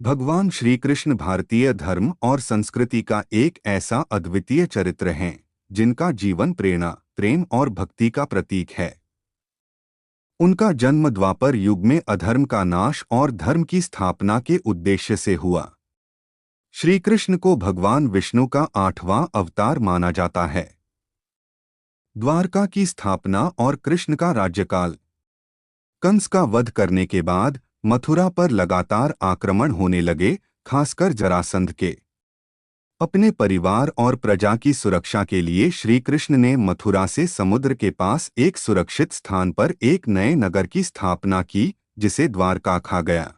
भगवान श्री कृष्ण भारतीय धर्म और संस्कृति का एक ऐसा अद्वितीय चरित्र हैं, जिनका जीवन प्रेरणा, प्रेम और भक्ति का प्रतीक है। उनका जन्म द्वापर युग में अधर्म का नाश और धर्म की स्थापना के उद्देश्य से हुआ। श्री कृष्ण को भगवान विष्णु का 8वां अवतार माना जाता है। द्वारका की स्थापना और कृष्ण का राज्यकाल। कंस का वध करने के बाद मथुरा पर लगातार आक्रमण होने लगे, खासकर जरासंध के। अपने परिवार और प्रजा की सुरक्षा के लिए श्री कृष्ण ने मथुरा से समुद्र के पास एक सुरक्षित स्थान पर एक नए नगर की स्थापना की, जिसे द्वारका कहा गया।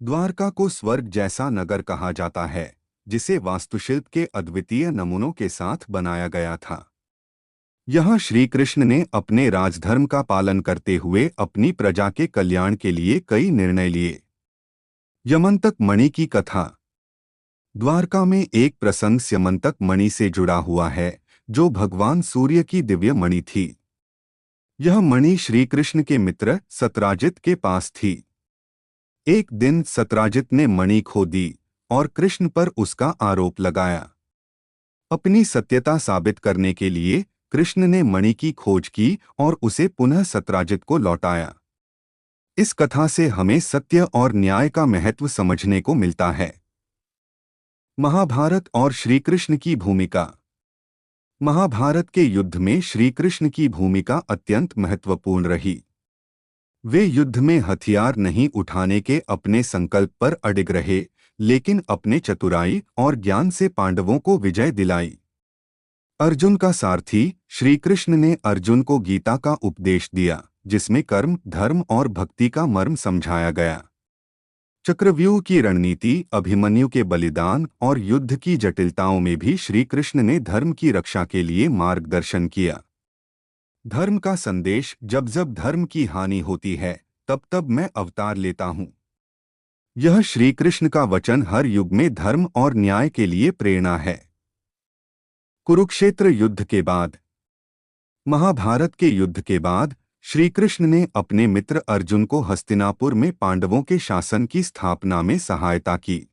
द्वारका को स्वर्ग जैसा नगर कहा जाता है, जिसे वास्तुशिल्प के अद्वितीय नमूनों के साथ बनाया गया था। यहाँ श्री कृष्ण ने अपने राजधर्म का पालन करते हुए अपनी प्रजा के कल्याण के लिए कई निर्णय लिए। यमंतक मणि की कथा। द्वारका में एक प्रसंग स्यमंतक मणि से जुड़ा हुआ है, जो भगवान सूर्य की दिव्य मणि थी। यह मणि श्री कृष्ण के मित्र सत्राजित के पास थी। एक दिन सत्राजित ने मणि खो दी और कृष्ण पर उसका आरोप लगाया। अपनी सत्यता साबित करने के लिए कृष्ण ने मणि की खोज की और उसे पुनः सत्राजित को लौटाया। इस कथा से हमें सत्य और न्याय का महत्व समझने को मिलता है। महाभारत और श्री कृष्ण की भूमिका। महाभारत के युद्ध में श्री कृष्ण की भूमिका अत्यंत महत्वपूर्ण रही। वे युद्ध में हथियार नहीं उठाने के अपने संकल्प पर अडिग रहे, लेकिन अपने चतुराई और ज्ञान से पांडवों को विजय दिलाई। अर्जुन का सारथी श्री कृष्ण ने अर्जुन को गीता का उपदेश दिया, जिसमें कर्म, धर्म और भक्ति का मर्म समझाया गया। चक्रव्यूह की रणनीति, अभिमन्यु के बलिदान और युद्ध की जटिलताओं में भी श्री कृष्ण ने धर्म की रक्षा के लिए मार्गदर्शन किया। धर्म का संदेश। जब जब धर्म की हानि होती है, तब तब मैं अवतार लेता हूँ। यह श्री कृष्ण का वचन हर युग में धर्म और न्याय के लिए प्रेरणा है। कुरुक्षेत्र युद्ध के बाद। महाभारत के युद्ध के बाद श्री कृष्ण ने अपने मित्र अर्जुन को हस्तिनापुर में पांडवों के शासन की स्थापना में सहायता की।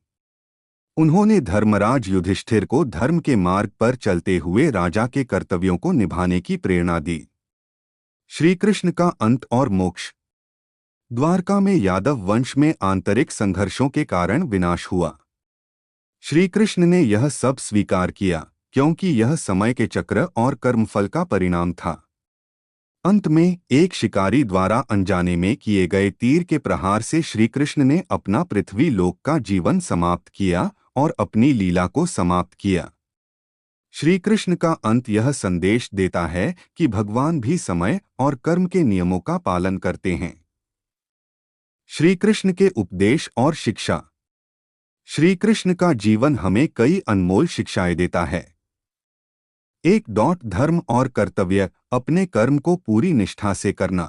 उन्होंने धर्मराज युधिष्ठिर को धर्म के मार्ग पर चलते हुए राजा के कर्तव्यों को निभाने की प्रेरणा दी। श्री कृष्ण का अंत और मोक्ष। द्वारका में यादव वंश में आंतरिक संघर्षों के कारण विनाश हुआ। श्री कृष्ण ने यह सब स्वीकार किया, क्योंकि यह समय के चक्र और कर्मफल का परिणाम था। अंत में एक शिकारी द्वारा अनजाने में किए गए तीर के प्रहार से श्री कृष्ण ने अपना पृथ्वी लोक का जीवन समाप्त किया और अपनी लीला को समाप्त किया। श्री कृष्ण का अंत यह संदेश देता है कि भगवान भी समय और कर्म के नियमों का पालन करते हैं। श्री कृष्ण के उपदेश और शिक्षा। श्री कृष्ण का जीवन हमें कई अनमोल शिक्षाएं देता है। 1. धर्म और कर्तव्य, अपने कर्म को पूरी निष्ठा से करना।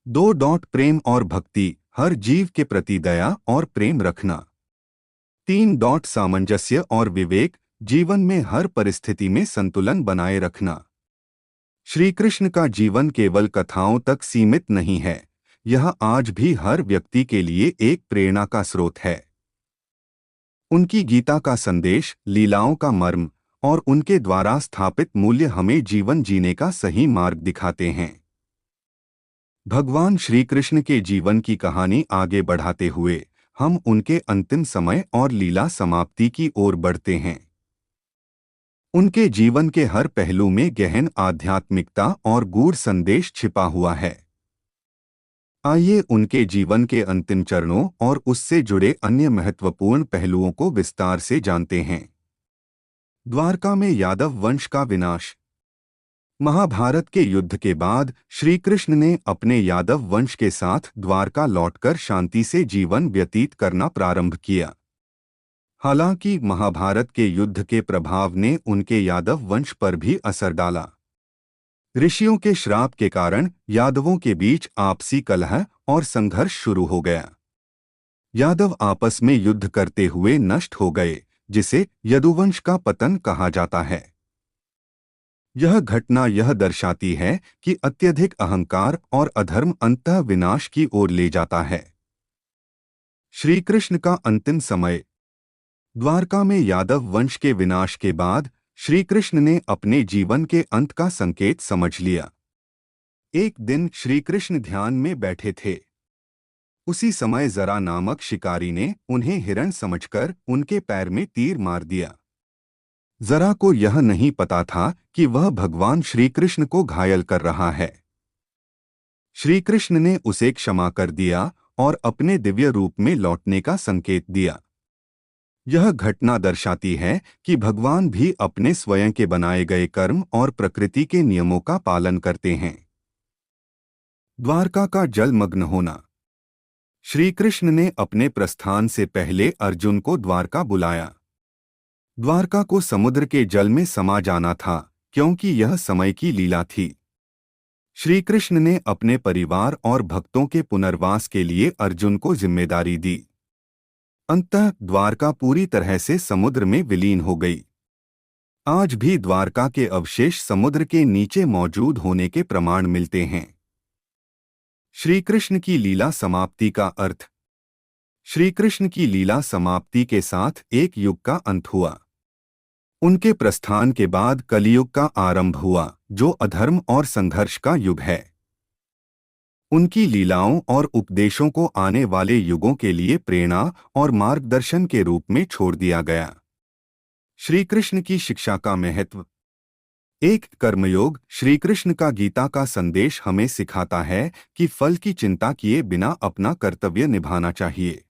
2. प्रेम और भक्ति, हर जीव के प्रति दया और प्रेम रखना। 3. सामंजस्य और विवेक, जीवन में हर परिस्थिति में संतुलन बनाए रखना। श्री कृष्ण का जीवन केवल कथाओं तक सीमित नहीं है, यह आज भी हर व्यक्ति के लिए एक प्रेरणा का स्रोत है। उनकी गीता का संदेश, लीलाओं का मर्म और उनके द्वारा स्थापित मूल्य हमें जीवन जीने का सही मार्ग दिखाते हैं। भगवान श्री कृष्ण के जीवन की कहानी आगे बढ़ाते हुए हम उनके अंतिम समय और लीला समाप्ति की ओर बढ़ते हैं। उनके जीवन के हर पहलू में गहन आध्यात्मिकता और गूढ़ संदेश छिपा हुआ है। आइए उनके जीवन के अंतिम चरणों और उससे जुड़े अन्य महत्वपूर्ण पहलुओं को विस्तार से जानते हैं। द्वारका में यादव वंश का विनाश। महाभारत के युद्ध के बाद श्री कृष्ण ने अपने यादव वंश के साथ द्वारका लौटकर शांति से जीवन व्यतीत करना प्रारंभ किया। हालांकि महाभारत के युद्ध के प्रभाव ने उनके यादव वंश पर भी असर डाला। ऋषियों के श्राप के कारण यादवों के बीच आपसी कलह और संघर्ष शुरू हो गया। यादव आपस में युद्ध करते हुए नष्ट हो गए, जिसे यदुवंश का पतन कहा जाता है। यह घटना यह दर्शाती है कि अत्यधिक अहंकार और अधर्म अंततः विनाश की ओर ले जाता है। श्री कृष्ण का अंतिम समय। द्वारका में यादव वंश के विनाश के बाद श्री कृष्ण ने अपने जीवन के अंत का संकेत समझ लिया। एक दिन श्री कृष्ण ध्यान में बैठे थे। उसी समय जरा नामक शिकारी ने उन्हें हिरण समझकर उनके पैर में तीर मार दिया। जरा को यह नहीं पता था कि वह भगवान श्री कृष्ण को घायल कर रहा है। श्री कृष्ण ने उसे क्षमा कर दिया और अपने दिव्य रूप में लौटने का संकेत दिया। यह घटना दर्शाती है कि भगवान भी अपने स्वयं के बनाए गए कर्म और प्रकृति के नियमों का पालन करते हैं। द्वारका का जलमग्न होना। श्री कृष्ण ने अपने प्रस्थान से पहले अर्जुन को द्वारका बुलाया। द्वारका को समुद्र के जल में समा जाना था, क्योंकि यह समय की लीला थी। श्री कृष्ण ने अपने परिवार और भक्तों के पुनर्वास के लिए अर्जुन को जिम्मेदारी दी। अंततः द्वारका पूरी तरह से समुद्र में विलीन हो गई। आज भी द्वारका के अवशेष समुद्र के नीचे मौजूद होने के प्रमाण मिलते हैं। श्री कृष्ण की लीला समाप्ति का अर्थ। श्री कृष्ण की लीला समाप्ति के साथ एक युग का अंत हुआ। उनके प्रस्थान के बाद कलियुग का आरंभ हुआ, जो अधर्म और संघर्ष का युग है। उनकी लीलाओं और उपदेशों को आने वाले युगों के लिए प्रेरणा और मार्गदर्शन के रूप में छोड़ दिया गया। श्री कृष्ण की शिक्षा का महत्व। एक, कर्मयोग। श्री कृष्ण का गीता का संदेश हमें सिखाता है कि फल की चिंता किए बिना अपना कर्तव्य निभाना चाहिए।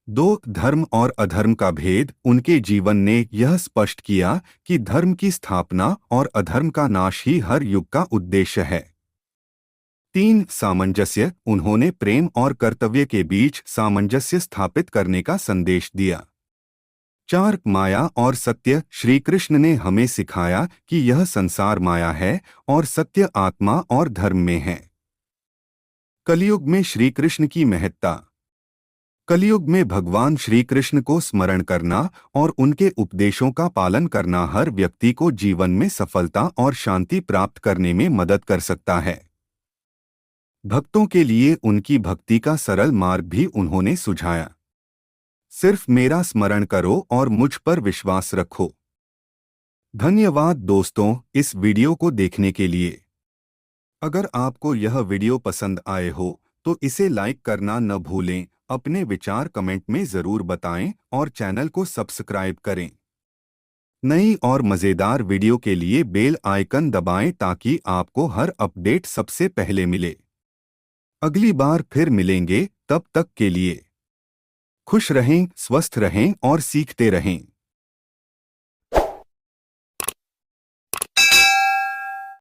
2, धर्म और अधर्म का भेद। उनके जीवन ने यह स्पष्ट किया कि धर्म की स्थापना और अधर्म का नाश ही हर युग का उद्देश्य है। 3, सामंजस्य। उन्होंने प्रेम और कर्तव्य के बीच सामंजस्य स्थापित करने का संदेश दिया। 4, माया और सत्य। श्री कृष्ण ने हमें सिखाया कि यह संसार माया है और सत्य आत्मा और धर्म में है। कलियुग में श्री कृष्ण की महत्ता। कलियुग में भगवान श्री कृष्ण को स्मरण करना और उनके उपदेशों का पालन करना हर व्यक्ति को जीवन में सफलता और शांति प्राप्त करने में मदद कर सकता है। भक्तों के लिए उनकी भक्ति का सरल मार्ग भी उन्होंने सुझाया। सिर्फ मेरा स्मरण करो और मुझ पर विश्वास रखो। धन्यवाद दोस्तों, इस वीडियो को देखने के लिए। अगर आपको यह वीडियो पसंद आए हो तो इसे लाइक करना न भूलें, अपने विचार कमेंट में ज़रूर बताएं और चैनल को सब्सक्राइब करें। नई और मज़ेदार वीडियो के लिए बेल आइकन दबाएं ताकि आपको हर अपडेट सबसे पहले मिले। अगली बार फिर मिलेंगे, तब तक के लिए खुश रहें, स्वस्थ रहें और सीखते रहें।